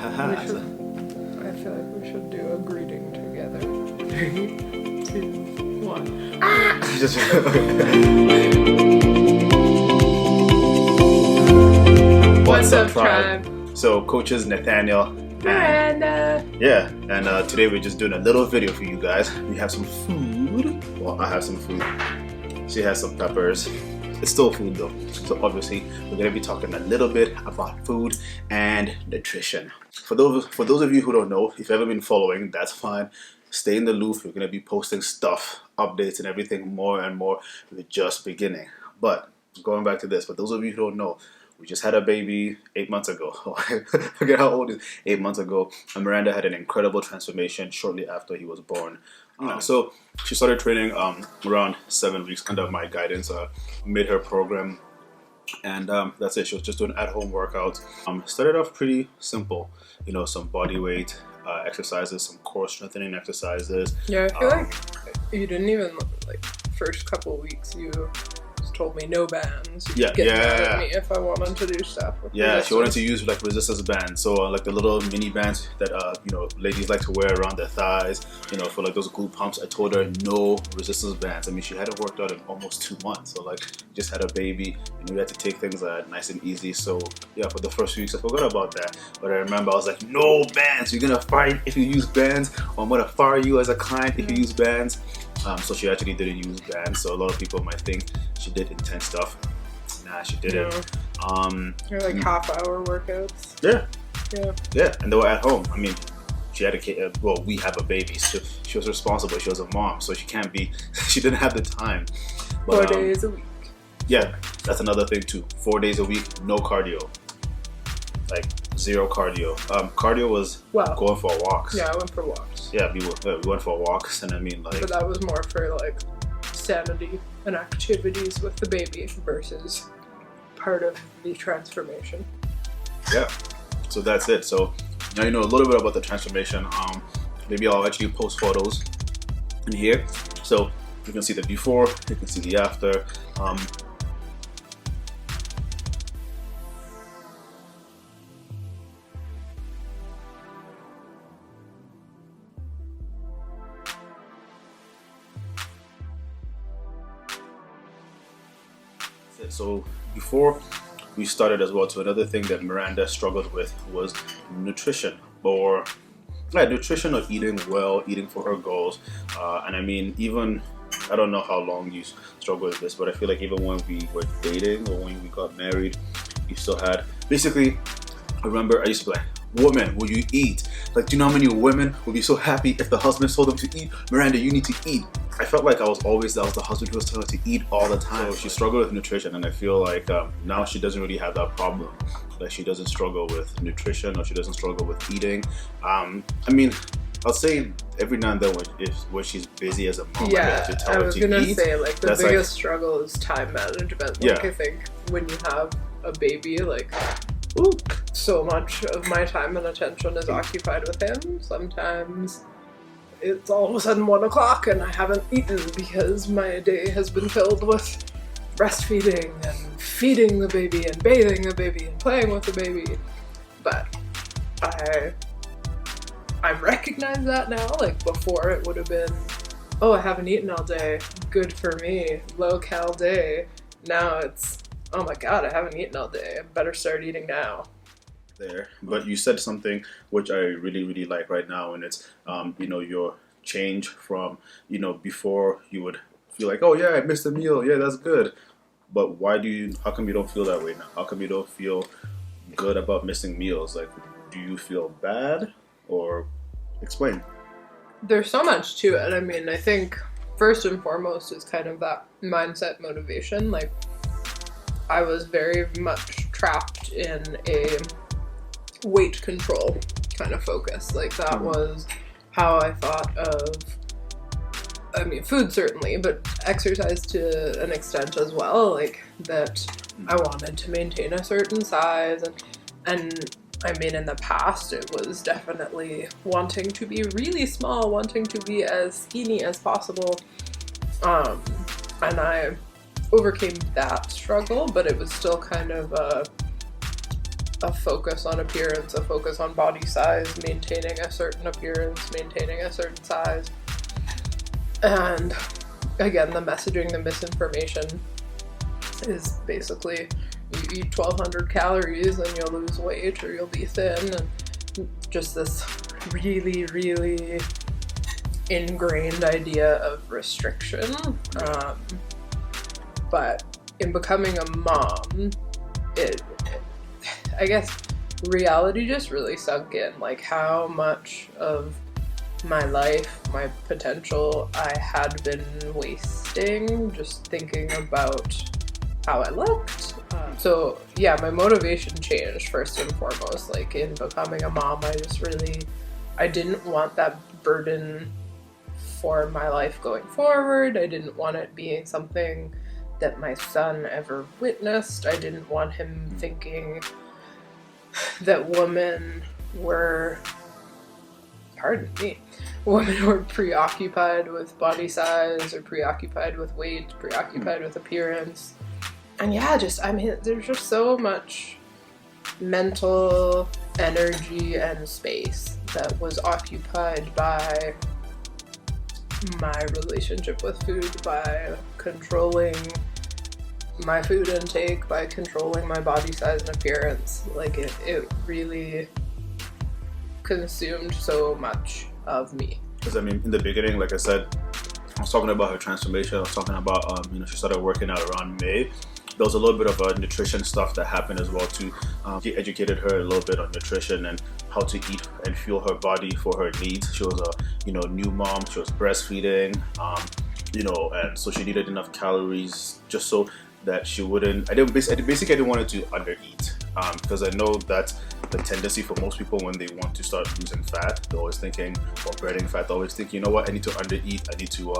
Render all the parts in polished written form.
I feel like we should do a greeting together. 3, 2, 1. What's up, tribe? So, Coaches Nathaniel Miranda. Yeah, and today we're just doing a little video for you guys. We have some food. Well, I have some food. She has some peppers. It's still food though. So obviously we're gonna be talking a little bit about food and nutrition. For those of you who don't know, if you've ever been following, that's fine. Stay in the loop. We're gonna be posting stuff, updates, and everything more and more. We're just beginning. But going back to this, for those of you who don't know, we just had a baby 8 months ago. I forget how old it is. 8 months ago. And Miranda had an incredible transformation shortly after he was born. So she started training around 7 weeks under my guidance. Made her program, and that's it. She was just doing at-home workouts. Started off pretty simple, some body weight exercises, some core strengthening exercises. Yeah, I feel like you didn't even first couple of weeks you just told me no bands. Get mad at me if I wanted to do stuff. She wanted to use resistance bands, so the little mini bands that ladies like to wear around their thighs, for those glute pumps. I told her no resistance bands. I mean, she hadn't worked out in almost 2 months, so just had a baby, we had to take things nice and easy. So yeah, for the first few weeks I forgot about that, but I remember I was like, no bands, you're gonna fight if you use bands, or I'm gonna fire you as a client if you use bands. So she actually didn't use bands. So a lot of people might think she did intense stuff. Nah, she didn't. They're half-hour workouts. Yeah, and they were at home. I mean, she had a kid. Well, we have a baby, so she was responsible. She was a mom, so she can't be. She didn't have the time. But, 4 days a week. Yeah, that's another thing too. 4 days a week, no cardio. Zero cardio. Cardio was going for walks. Yeah, I went for walks. Yeah, we went for walks, and I mean But that was more for sanity and activities with the baby versus part of the transformation. Yeah, so that's it. So now you know a little bit about the transformation. Maybe I'll actually post photos in here, so you can see the before, you can see the after. So before we started as well, so another thing that Miranda struggled with was nutrition, or eating well, eating for her goals. And I mean, even, I don't know how long you struggled with this, but I feel like even when we were dating or when we got married, you still had, basically, I remember I used to be like, woman, will you eat? Do you know how many women would be so happy if the husband told them to eat? Miranda, you need to eat. I felt like that was the husband who was telling her to eat all the time. So she struggled with nutrition, and I feel like now she doesn't really have that problem. She doesn't struggle with nutrition, or she doesn't struggle with eating. I mean, I'll say every now and then when she's busy as a mom, I was gonna say the biggest struggle is time management. I think when you have a baby, so much of my time and attention is occupied with him. Sometimes it's all of a sudden 1 o'clock and I haven't eaten because my day has been filled with breastfeeding and feeding the baby and bathing the baby and playing with the baby. But I recognize that now. Before, it would have been, oh, I haven't eaten all day, good for me, low-cal day. Now it's, oh my god, I haven't eaten all day, I better start eating now. There, but you said something which I really, really like right now, and it's your change from before you would feel like, oh yeah, I missed a meal, yeah, that's good, but how come you don't feel that way now? How come you don't feel good about missing meals? Do you feel bad, or explain? There's so much to it. I mean, I think first and foremost is kind of that mindset motivation. I was very much trapped in a weight control kind of focus. That was how I thought of, I mean, food certainly, but exercise to an extent as well. That I wanted to maintain a certain size, and I mean, in the past, it was definitely wanting to be really small, wanting to be as skinny as possible. And I overcame that struggle, but it was still kind of a focus on appearance, a focus on body size, maintaining a certain appearance, maintaining a certain size. And again, the messaging, the misinformation is basically you eat 1,200 calories and you'll lose weight or you'll be thin, and just this really, really ingrained idea of restriction. But in becoming a mom, I guess reality just really sunk in, like how much of my life, my potential, I had been wasting just thinking about how I looked. So yeah, my motivation changed first and foremost. Like in becoming a mom, I didn't want that burden for my life going forward. I didn't want it being something that my son ever witnessed. I didn't want him thinking that women were preoccupied with body size or preoccupied with weight, preoccupied with appearance. And yeah, there's just so much mental energy and space that was occupied by my relationship with food, by controlling my food intake, by controlling my body size and appearance. Like it really consumed so much of me. Because I mean, in the beginning, like I said, I was talking about her transformation. I was talking about she started working out around May. There was a little bit of nutrition stuff that happened as well too. He educated her a little bit on nutrition and how to eat and fuel her body for her needs. She was a new mom. She was breastfeeding, and so she needed enough calories just so that she wouldn't. I didn't want her to undereat, because I know that's the tendency for most people when they want to start losing fat. They're always thinking, or burning fat. They're always thinking, you know what? I need to undereat. I need to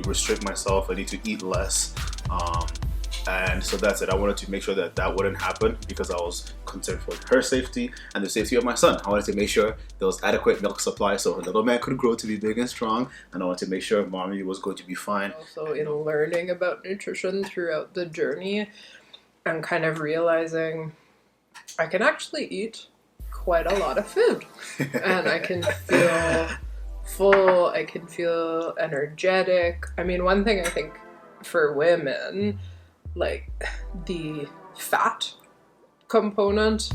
restrict myself. I need to eat less. And so that's it. I wanted to make sure that wouldn't happen because I was concerned for her safety and the safety of my son. I wanted to make sure there was adequate milk supply so her little man could grow to be big and strong, and I wanted to make sure mommy was going to be fine. Also, in learning about nutrition throughout the journey and kind of realizing I can actually eat quite a lot of food and I can feel full, I can feel energetic. I mean, one thing I think for women, like the fat component,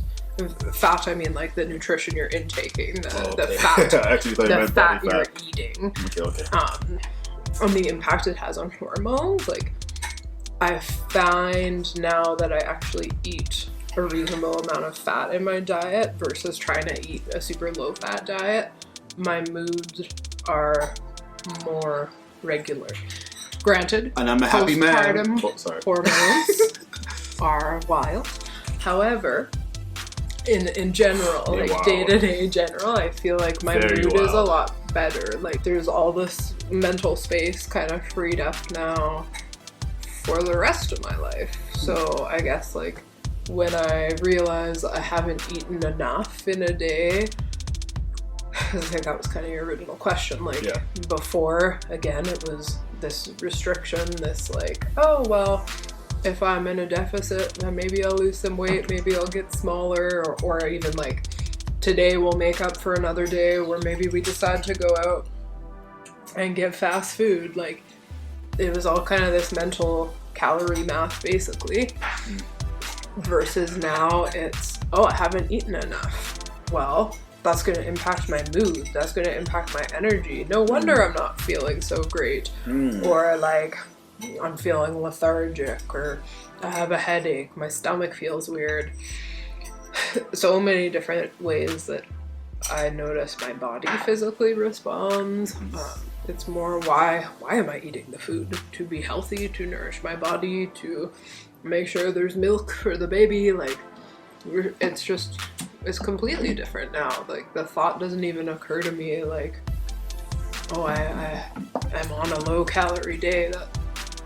fat, I mean like the nutrition you're intaking, the fat, actually, the fat you're eating, okay. And the impact it has on hormones. Like I find now that I actually eat a reasonable amount of fat in my diet versus trying to eat a super low fat diet, my moods are more regular. Granted, and I'm a happy man. Postpartum hormones are wild. However, in general, day-to-day general, I feel like my mood is a lot better. Like there's all this mental space kind of freed up now for the rest of my life. So I guess like when I realize I haven't eaten enough in a day, I think that was kind of your original question. Like before, again, it was this restriction, this like, oh, well, if I'm in a deficit, then maybe I'll lose some weight, maybe I'll get smaller, or even like today we'll make up for another day where maybe we decide to go out and get fast food. Like it was all kind of this mental calorie math basically, versus now it's, oh, I haven't eaten enough. Well, that's going to impact my mood. That's going to impact my energy. No wonder I'm not feeling so great. Or like I'm feeling lethargic, or I have a headache. My stomach feels weird. So many different ways that I notice my body physically responds. It's more why am I eating the food? To be healthy, to nourish my body, to make sure there's milk for the baby. Like it's completely different now. Like the thought doesn't even occur to me like, oh, I'm on a low calorie day. That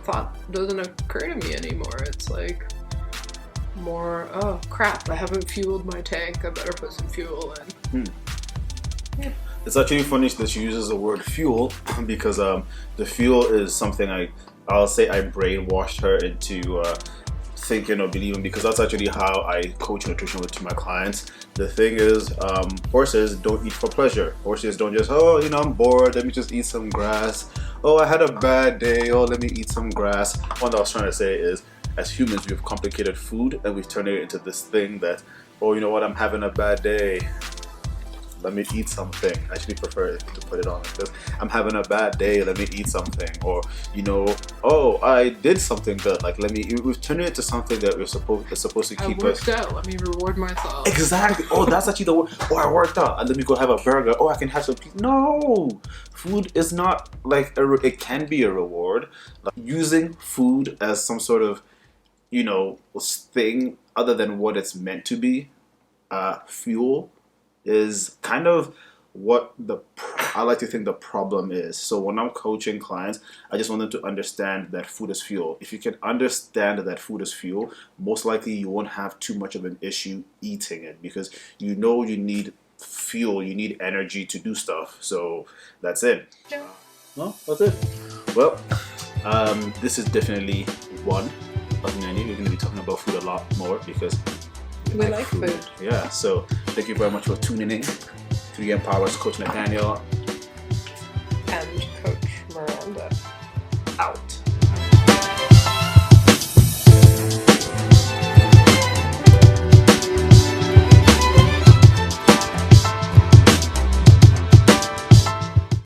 thought doesn't occur to me anymore. It's like more, oh crap, I haven't fueled my tank, I better put some fuel in. Yeah. It's actually funny that she uses the word fuel because the fuel is something I'll say I brainwashed her into thinking or believing, because that's actually how I coach nutrition with to my clients. The thing is, horses don't eat for pleasure. Horses don't just, oh, you know, I'm bored, let me just eat some grass. Oh, I had a bad day, oh, let me eat some grass. What I was trying to say is, as humans, we've complicated food and we've turned it into this thing that, oh, you know what, I'm having a bad day, let me eat something. I actually prefer to put it on like this. I'm having a bad day, let me eat something. Or, you know, oh, I did something good, like we've turned it into something that it's supposed to keep us. I worked out, let me reward myself. Exactly. Oh, that's actually the word. Oh, I worked out, and let me go have a burger. Oh, I can have some pizza. No, food is not like it can be a reward. Like, using food as some sort of, you know, thing other than what it's meant to be, fuel, is kind of what I like to think the problem is. So when I'm coaching clients, I just want them to understand that food is fuel. If you can understand that food is fuel, most likely you won't have too much of an issue eating it, because you know you need fuel, you need energy to do stuff. So that's it. Yeah. No, that's it. Well, this is definitely one of many. We're going to be talking about food a lot more because we like food. Yeah, so thank you very much for tuning in. 3M Powers, Coach Nathaniel and Coach Miranda.